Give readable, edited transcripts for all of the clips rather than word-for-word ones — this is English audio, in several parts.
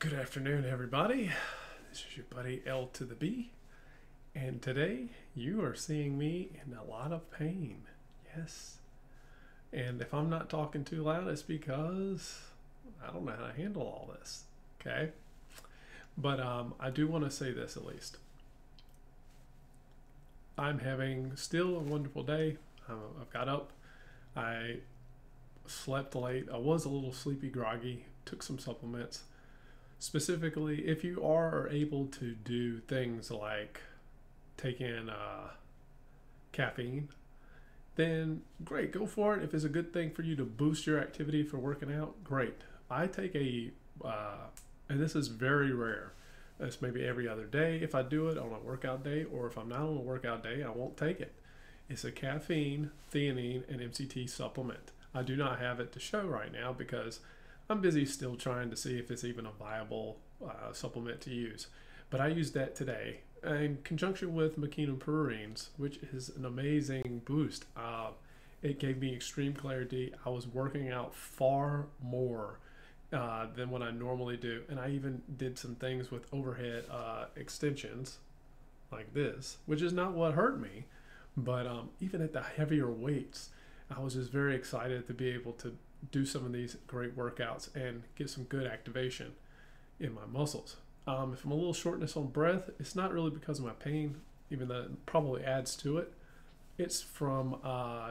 Good afternoon, everybody. This is your buddy L to the B, and today you are seeing me in a lot of pain. Yes. And if I'm not talking too loud, it's because I don't know how to handle all this. Okay. But I do want to say this at least. I'm having still a wonderful day. I've got up. I slept late. I was a little sleepy, groggy, took some supplements. Specifically, if you are able to do things like take in caffeine, then great, go for it. If it's a good thing for you to boost your activity for working out, great. I take and this is very rare. It's maybe every other day if I do it on a workout day, or if I'm not on a workout day, I won't take it. It's a caffeine, theanine, and MCT supplement. I do not have it to show right now because I'm busy still trying to see if it's even a viable supplement to use. But I used that today in conjunction with Mecanoprurines, which is an amazing boost. It gave me extreme clarity. I was working out far more than what I normally do. And I even did some things with overhead extensions like this, which is not what hurt me. But even at the heavier weights, I was just very excited to be able to do some of these great workouts and get some good activation in my muscles. If I'm a little shortness on breath, it's not really because of my pain, even though it probably adds to it. It's from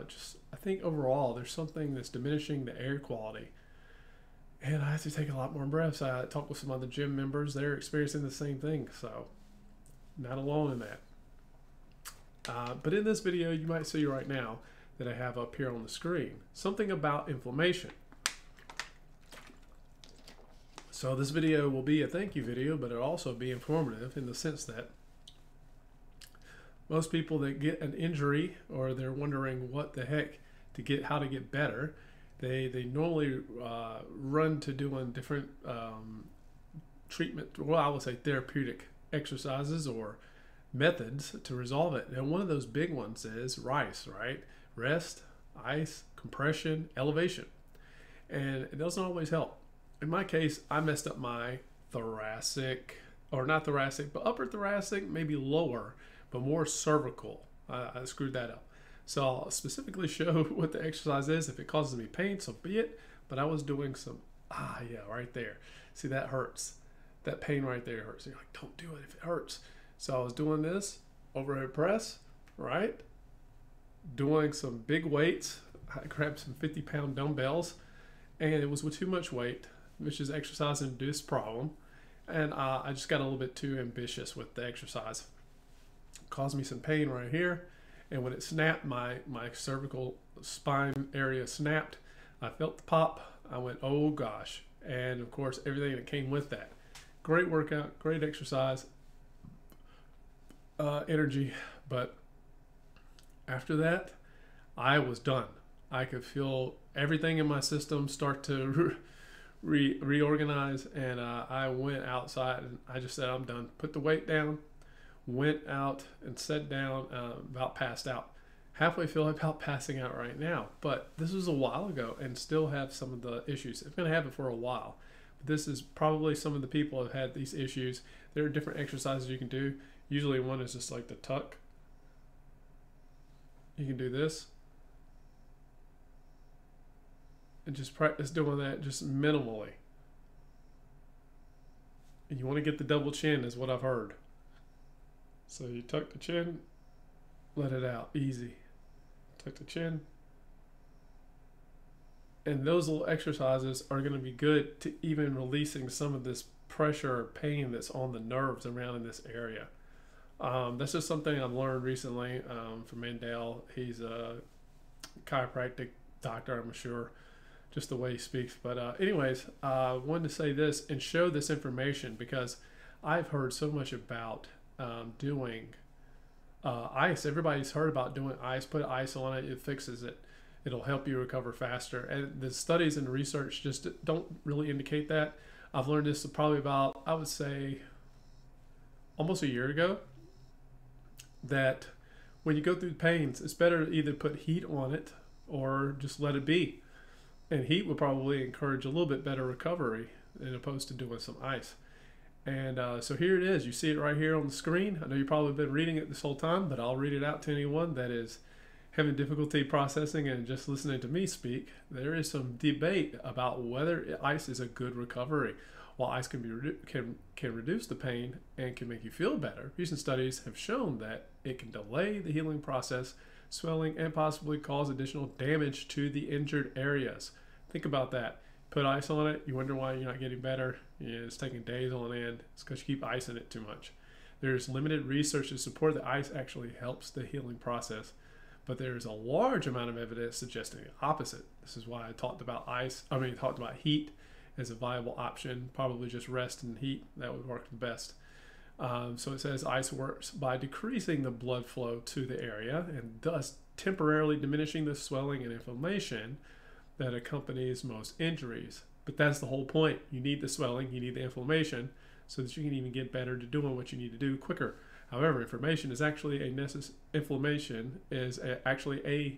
just, I think overall, there's something that's diminishing the air quality. And I have to take a lot more breaths. I talked with some other gym members. They're experiencing the same thing. So not alone in that. But in this video, you might see right now that I have up here on the screen, something about inflammation. So this video will be a thank you video, but it'll also be informative in the sense that most people that get an injury or they're wondering what the heck how to get better, they normally run to doing different treatment, well, I would say therapeutic exercises or methods to resolve it. And one of those big ones is RICE, right? Rest, ice, compression, elevation. And it doesn't always help. In my case, I messed up my thoracic, or not thoracic, but upper thoracic, maybe lower, but more cervical. I screwed that up. So I'll specifically show what the exercise is. If it causes me pain, so be it. But I was doing some, yeah, right there. See, that hurts. That pain right there hurts. You're like, don't do it if it hurts. So I was doing this, overhead press, right? Doing some big weights. I grabbed some 50-pound dumbbells, and it was with too much weight, which is exercise-induced problem. And I just got a little bit too ambitious with the exercise. It caused me some pain right here, and when it snapped, my cervical spine area snapped. I felt the pop. I went, oh gosh. And of course, everything that came with that. Great workout, great exercise, energy, but after that, I was done. I could feel everything in my system start to reorganize, and I went outside and I just said, I'm done. Put the weight down, went out and sat down, about passed out. Halfway feel about passing out right now, but this was a while ago and still have some of the issues. It's going to have it for a while. But this is probably some of the people who have had these issues. There are different exercises you can do. Usually one is just like the tuck. You can do this and just practice doing that just minimally. And you want to get the double chin is what I've heard. So you tuck the chin, let it out, easy. Tuck the chin. And those little exercises are going to be good to even releasing some of this pressure or pain that's on the nerves around in this area. That's just something I've learned recently from Mandel. He's a chiropractic doctor, I'm sure, just the way he speaks. But anyways, I wanted to say this and show this information because I've heard so much about doing ice. Everybody's heard about doing ice. Put ice on it, it fixes it. It'll help you recover faster. And the studies and research just don't really indicate that. I've learned this probably about, I would say, almost a year ago, that when you go through pains, it's better to either put heat on it or just let it be. And heat will probably encourage a little bit better recovery as opposed to doing some ice. And so here it is. You see it right here on the screen. I know you've probably been reading it this whole time, but I'll read it out to anyone that is having difficulty processing and just listening to me speak. There is some debate about whether ice is a good recovery. While ice can reduce the pain and can make you feel better, recent studies have shown that it can delay the healing process, swelling, and possibly cause additional damage to the injured areas. Think about that. Put ice on it, you wonder why you're not getting better. Yeah, it's taking days on end. It's because you keep icing it too much. There's limited research to support that ice actually helps the healing process, but there's a large amount of evidence suggesting the opposite. This is why I talked about heat as a viable option. Probably just rest and heat, that would work the best. So it says ice works by decreasing the blood flow to the area and thus temporarily diminishing the swelling and inflammation that accompanies most injuries. But that's the whole point. You need the swelling, you need the inflammation, so that you can even get better to doing what you need to do quicker. However, inflammation is actually a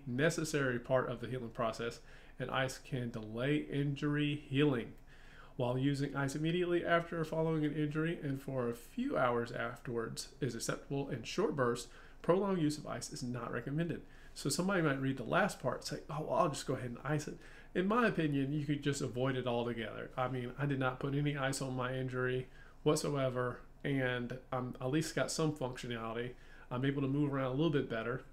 necessary part of the healing process, and ice can delay injury healing. While using ice immediately after following an injury and for a few hours afterwards is acceptable in short bursts, prolonged use of ice is not recommended. So somebody might read the last part and say, oh, well, I'll just go ahead and ice it. In my opinion, you could just avoid it altogether. I mean, I did not put any ice on my injury whatsoever, and I'm at least got some functionality. I'm able to move around a little bit better.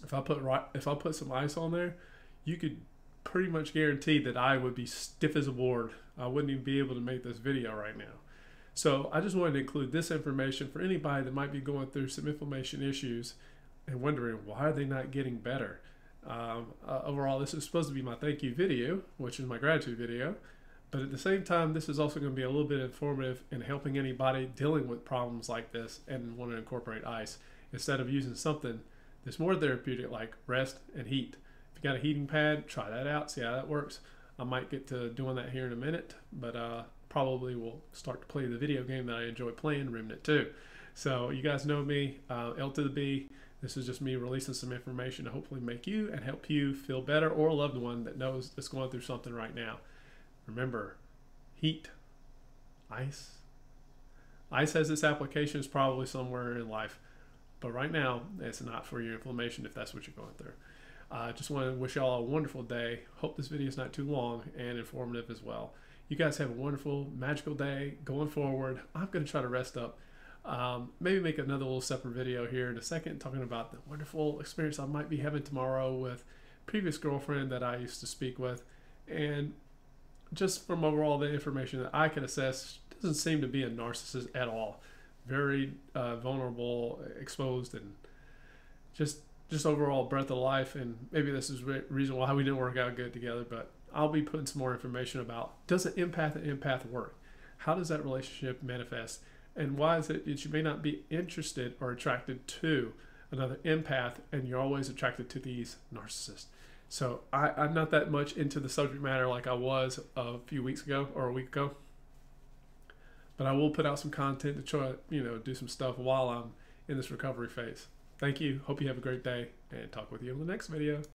If I put some ice on there, you could pretty much guarantee that I would be stiff as a board. I wouldn't even be able to make this video right now. So I just wanted to include this information for anybody that might be going through some inflammation issues and wondering why are they not getting better. Overall, this is supposed to be my thank you video, which is my gratitude video, but at the same time, this is also going to be a little bit informative in helping anybody dealing with problems like this and want to incorporate ice instead of using something that's more therapeutic like rest and heat. If you got a heating pad, try that out, see how that works. I might get to doing that here in a minute, but probably will start to play the video game that I enjoy playing, Remnant 2. So you guys know me, L to the B. This is just me releasing some information to hopefully make you and help you feel better, or a loved one that knows that's going through something right now. Remember, heat, ice. Ice has its applications probably somewhere in life, but right now it's not for your inflammation if that's what you're going through. I just want to wish y'all a wonderful day. Hope this video is not too long and informative as well. You guys have a wonderful, magical day going forward. I'm going to try to rest up. Maybe make another little separate video here in a second talking about the wonderful experience I might be having tomorrow with a previous girlfriend that I used to speak with. And just from overall the information that I can assess, doesn't seem to be a narcissist at all. Very vulnerable, exposed, and just overall breath of life. And maybe this is the reason why we didn't work out good together, but I'll be putting some more information about, does an empath and empath work? How does that relationship manifest? And why is it that you may not be interested or attracted to another empath and you're always attracted to these narcissists? So I'm not that much into the subject matter like I was a few weeks ago or a week ago, but I will put out some content to try to, do some stuff while I'm in this recovery phase. Thank you. Hope you have a great day, and talk with you in the next video.